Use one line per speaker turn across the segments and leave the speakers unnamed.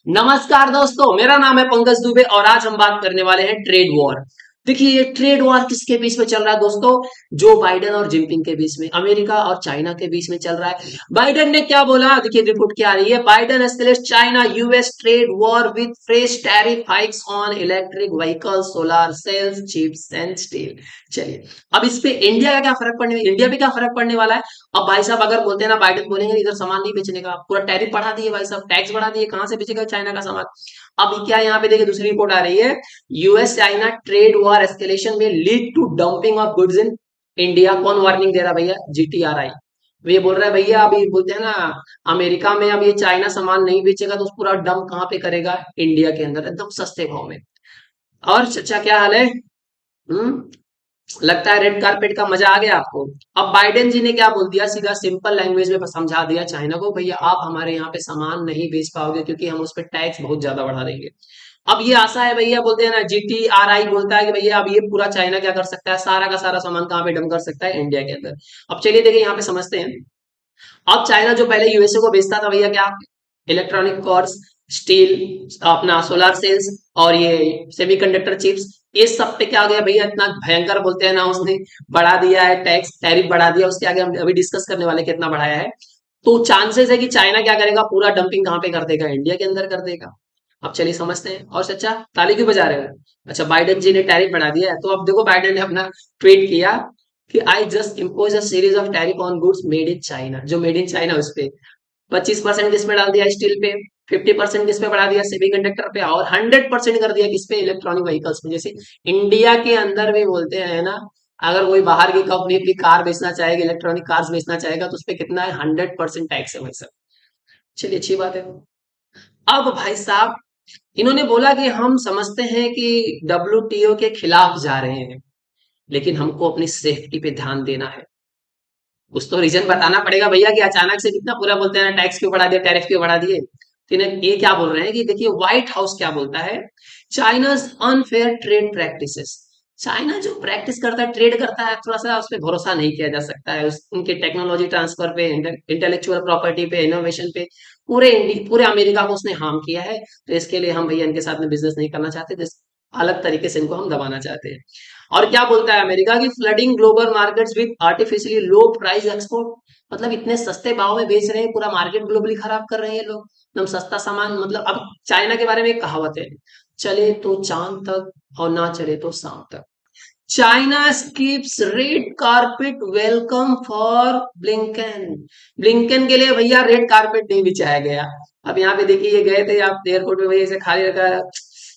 नमस्कार दोस्तों, मेरा नाम है पंकज दुबे और आज हम बात करने वाले हैं ट्रेड वॉर। देखिए, ये ट्रेड वॉर किसके बीच में चल रहा है दोस्तों? जो बाइडेन और जिनपिंग के बीच में, अमेरिका और चाइना के बीच में चल रहा है। बाइडेन ने क्या बोला? देखिए रिपोर्ट क्या आ रही है। Biden escalates China US trade war with fresh tariff hikes on electric vehicles, solar cells, chips and steel. चलिए, अब इस पे इंडिया का क्या फर्क पड़ने, इंडिया पे क्या फर्क पड़ने वाला है? अब भाई साहब अगर बोलते हैं ना, बाइडेन बोलेंगे इधर सामान नहीं बेचने का, पूरा टैरिफ बढ़ा दिए भाई साहब, टैक्स बढ़ा दिए, कहां से बेचेगा चाइना का सामान? अब क्या यहाँ पे देखिए दूसरी रिपोर्ट आ रही है। US China trade war escalation में lead to dumping of goods in India. कौन वार्निंग दे रहा है भैया? जीटीआरआई। ये बोल रहा है भैया, अभी बोलते हैं ना, अमेरिका में अब ये चाइना सामान नहीं बेचेगा तो पूरा डंप कहाँ पे करेगा? इंडिया के अंदर, एकदम सस्ते भाव में। और चचा क्या हाल है? हम्म लगता है रेड कारपेट का मजा आ गया आपको। अब बाइडेन जी ने क्या बोल दिया, सीधा सिंपल लैंग्वेज में समझा दिया चाइना को, भैया आप हमारे यहाँ पे सामान नहीं बेच पाओगे क्योंकि हम उस पर टैक्स बहुत ज्यादा बढ़ा देंगे। अब ये आशा है भैया, बोलते हैं ना, जीटीआरआई बोलता है कि भैया अब ये पूरा चाइना क्या कर सकता है, सारा का सारा सामान कहाँ पे डंप कर सकता है? इंडिया के अंदर। अब चलिए देखिए यहाँ पे समझते हैं। अब चाइना जो पहले यूएसए को बेचता था भैया, क्या? इलेक्ट्रॉनिक कॉर्ड्स, स्टील, अपना सोलर सेल्स और ये सेमीकंडक्टर चिप्स, ये सब पे क्या आ गया भैया? इतना भयंकर बोलते हैं ना, उसने बढ़ा दिया है टैक्स, टैरिफ बढ़ा दिया। उसके आगे हम अभी डिस्कस करने वाले कितना बढ़ाया है। तो चांसेस है कि चाइना क्या करेगा, पूरा डंपिंग कहाँ पे कर देगा? इंडिया के अंदर कर देगा। अब चलिए समझते हैं। और सच्चा ताली क्यों बजा रहे हो? अच्छा, बाइडेन जी ने टैरिफ बढ़ा दिया है, तो अब देखो बाइडेन ने अपना ट्वीट किया कि I just impose a series of tariff on goods made in China. जो मेड इन चाइना उस पे 25% किस पे डाल दिया? स्टील पे। 50% किस पे बढ़ा दिया? सेमी कंडक्टर पे। और 100% कर दिया किस पे? इलेक्ट्रॉनिक व्हीकल्स पे। जैसे इंडिया के अंदर भी बोलते हैं ना, अगर कोई बाहर की कंपनी अपनी कार बेचना चाहेगी, इलेक्ट्रॉनिक कार्स बेचना चाहेगा, तो उस पे कितना है? 100% टैक्स है भाई साहब। चलिए अच्छी बात है। अब भाई साहब इन्होंने बोला कि हम समझते हैं कि डब्ल्यूटीओ के खिलाफ जा रहे हैं, लेकिन हमको अपनी सेफ्टी पे ध्यान देना है। कुछ तो रीजन बताना पड़ेगा भैया कि अचानक से कितना पूरा बोलते हैं ना, टैक्स क्यों बढ़ा दिया, टैरिफ क्यों बढ़ा दिए। तो इन्हें ये क्या बोल रहे हैं कि देखिए व्हाइट हाउस क्या बोलता है, China's unfair trade practices. China जो प्रैक्टिस करता है, ट्रेड करता है, थोड़ा सा उस पर भरोसा नहीं किया जा सकता है। उनके टेक्नोलॉजी ट्रांसफर पे, इंटेलेक्चुअल प्रॉपर्टी पे, इनोवेशन पे पूरे अमेरिका को उसने हार्म किया है। तो इसके लिए हम भैया इनके साथ में बिजनेस नहीं करना चाहते, अलग तरीके से इनको हम दबाना चाहते हैं। और क्या बोलता है अमेरिका की, flooding global markets with artificially low price export. मतलब इतने सस्ते भाव में बेच रहे हैं, पूरा मार्केट ग्लोबली खराब कर रहे हैं लोग, एकदम सस्ता सामान। मतलब अब चाइना के बारे में एक कहावत है, चले तो चांद तक और ना चले तो शाम तक। China skips red carpet welcome for Blinken. Blinken के लिए भैया रेड कारपेट नहीं बिछाया गया। अब यहाँ पे देखिए, ये गए थे आप एयरपोर्ट में, भैया इसे खाली रखा है।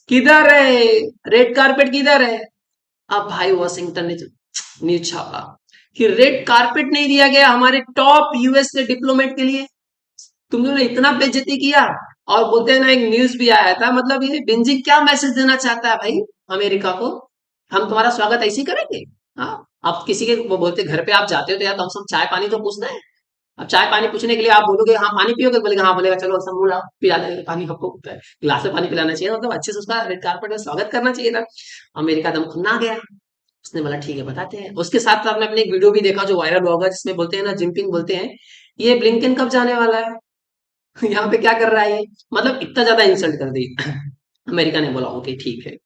किधर है रेड कारपेट, किधर है? अब भाई वॉशिंगटन ने न्यूज छापा कि रेड कारपेट नहीं दिया गया हमारे टॉप यूएस के डिप्लोमेट के लिए। तुम लोगों ने इतना बेइज्जती किया। और बोलते हैं ना, एक न्यूज भी आया था, मतलब ये बिंजी क्या मैसेज देना चाहता है भाई अमेरिका को? हम तुम्हारा स्वागत ऐसे ही करेंगे? हाँ। आप किसी के वो बोलते घर पे आप जाते हो तो यार कम से कम चाय पानी तो पूछना है। अब चाय पानी पूछने के लिए आप बोलोगे हाँ पानी पियोगे, बोलेगा हाँ, बोलेगा चलो समूह लाओ पिला देंगे पानी, आपको गिलास में पानी पिलाना चाहिए, मतलब अच्छे से उसका रेड कारपेट में स्वागत करना चाहिए ना। अमेरिका दम खुन्ना गया। उसने बोला ठीक है बताते हैं। उसके साथ साथ आपने अपने एक वीडियो भी देखा जो वायरल होगा, जिसमें बोलते हैं ना, जिनपिंग बोलते हैं ये ब्लिंकन कब जाने वाला है? यहाँ पे क्या कर रहा है ये? मतलब इतना ज्यादा इंसल्ट कर दी। अमेरिका ने बोला ओके ठीक है।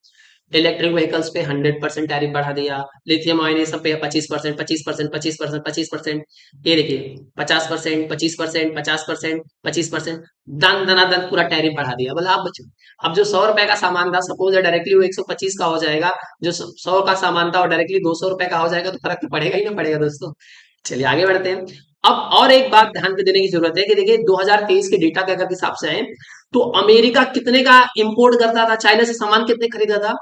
इलेक्ट्रिक व्हीकल्स पे 100% टैरिफ बढ़ा दिया। लिथियम आयन ये सब पे 25%, 25%, 25%, 25%। ये देखिए 50%, 25%, 50%, 25%, दन दनादन पूरा टैरिफ बढ़ा दिया। बोला आप बचो। अब जो 100 रुपए का सामान था, सपोज डायरेक्टली वो 125 का हो जाएगा। जो 100 का सामान था वो डायरेक्टली 200 रुपए का हो जाएगा, तो फर्क तो पड़ेगा ही ना पड़ेगा दोस्तों। चलिए आगे बढ़ते हैं। अब और एक बात ध्यान पे देने की जरूरत है कि देखिए 2023 के डेटा के अगर हिसाब से है, तो अमेरिका कितने का इंपोर्ट करता था, चाइना से सामान कितने खरीदा था?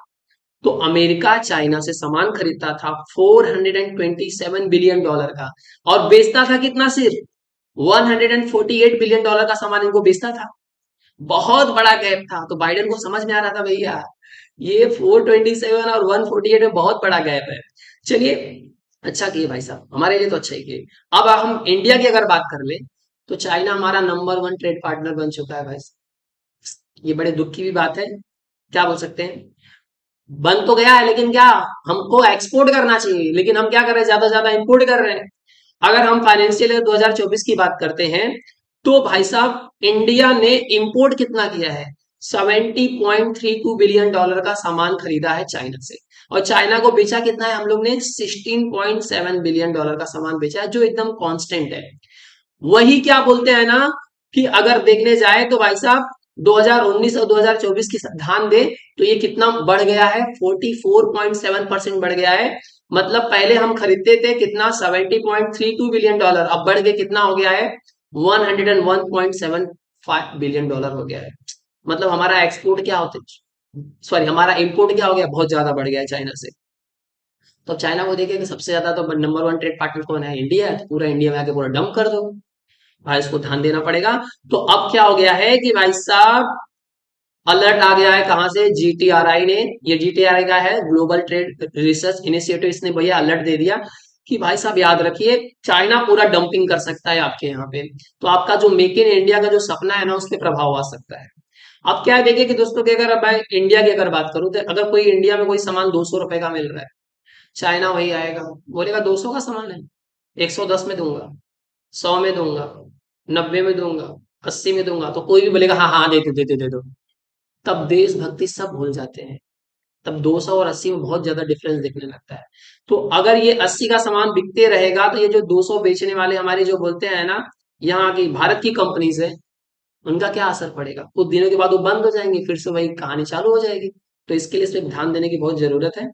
तो अमेरिका चाइना से सामान खरीदता था 427 बिलियन डॉलर का, और बेचता था कितना? सिर्फ 148 बिलियन डॉलर का सामान इनको बेचता था। बहुत बड़ा गैप था। तो बाइडेन को समझ में आ रहा था भैया ये 427 और 148 में बहुत बड़ा गैप है। चलिए, अच्छा किए भाई साहब, हमारे लिए तो अच्छा ही किए। अब हम इंडिया की अगर बात कर ले, तो चाइना हमारा नंबर 1 ट्रेड पार्टनर बन चुका है भाई। ये बड़े दुख की भी बात है, क्या बोल सकते हैं। बन तो गया है, लेकिन क्या, हमको एक्सपोर्ट करना चाहिए, लेकिन हम क्या कर रहे हैं, ज्यादा से ज्यादा इंपोर्ट कर रहे हैं। अगर हम फाइनेंशियल ईयर 2024 की बात करते हैं, तो भाई साहब इंडिया ने इंपोर्ट कितना किया है? $70.32 बिलियन का सामान खरीदा है चाइना से। और चाइना को बेचा कितना है हम लोग ने? $16.7 बिलियन का सामान बेचा है, जो एकदम कांस्टेंट है। वही क्या बोलते हैं ना, कि अगर देखने जाए तो भाई साहब 2019 और 2024 की ध्यान दे तो ये कितना बढ़ गया है? 44.7% बढ़ गया है। मतलब पहले हम खरीदते थे कितना? $70.32 बिलियन, अब बढ़ के कितना हो गया है? $101.75 बिलियन हो गया है। मतलब हमारा एक्सपोर्ट क्या होते, सॉरी हमारा इंपोर्ट क्या हो गया? बहुत ज्यादा बढ़ गया है चाइना से। तो चाइना को देखे कि सबसे ज्यादा तो नंबर वन ट्रेड पार्टनर कौन है? इंडिया है। तो पूरा इंडिया में आके पूरा डंप कर दो भाई, इसको ध्यान देना पड़ेगा। तो अब क्या हो गया है कि भाई साहब अलर्ट आ गया है कहां से? जीटीआरआई ने। ये जीटीआरआई का है, ग्लोबल ट्रेड रिसर्च इनिशिएटिव। इसने भैया अलर्ट दे दिया कि भाई साहब याद रखिए, चाइना पूरा डंपिंग कर सकता है आपके यहाँ पे। तो आपका जो मेक इन इंडिया का जो सपना है ना, उस पर प्रभाव आ सकता है। अब क्या है, देखिए कि दोस्तों कि अगर मैं इंडिया की अगर बात करूं, तो अगर कोई इंडिया में कोई सामान 200 रुपए का मिल रहा है, चाइना वही आएगा, बोलेगा 200 का सामान है, 110 में दूंगा, 100 में दूंगा, 90 में दूंगा, 80 में दूंगा। तो कोई भी बोलेगा हाँ हाँ दे दो दे दो दे दो। तब देशभक्ति सब भूल जाते हैं। तब 200 और 80 में बहुत ज्यादा डिफरेंस दिखने लगता है। तो अगर ये 80 का सामान बिकते रहेगा, तो ये जो 200 बेचने वाले हमारे जो बोलते हैं ना, यहाँ की भारत की कंपनी से, उनका क्या असर पड़ेगा? कुछ दिनों के बाद वो बंद हो जाएंगे, फिर से वही कहानी चालू हो जाएगी। तो इसके लिए इस पे ध्यान देने की बहुत जरूरत है।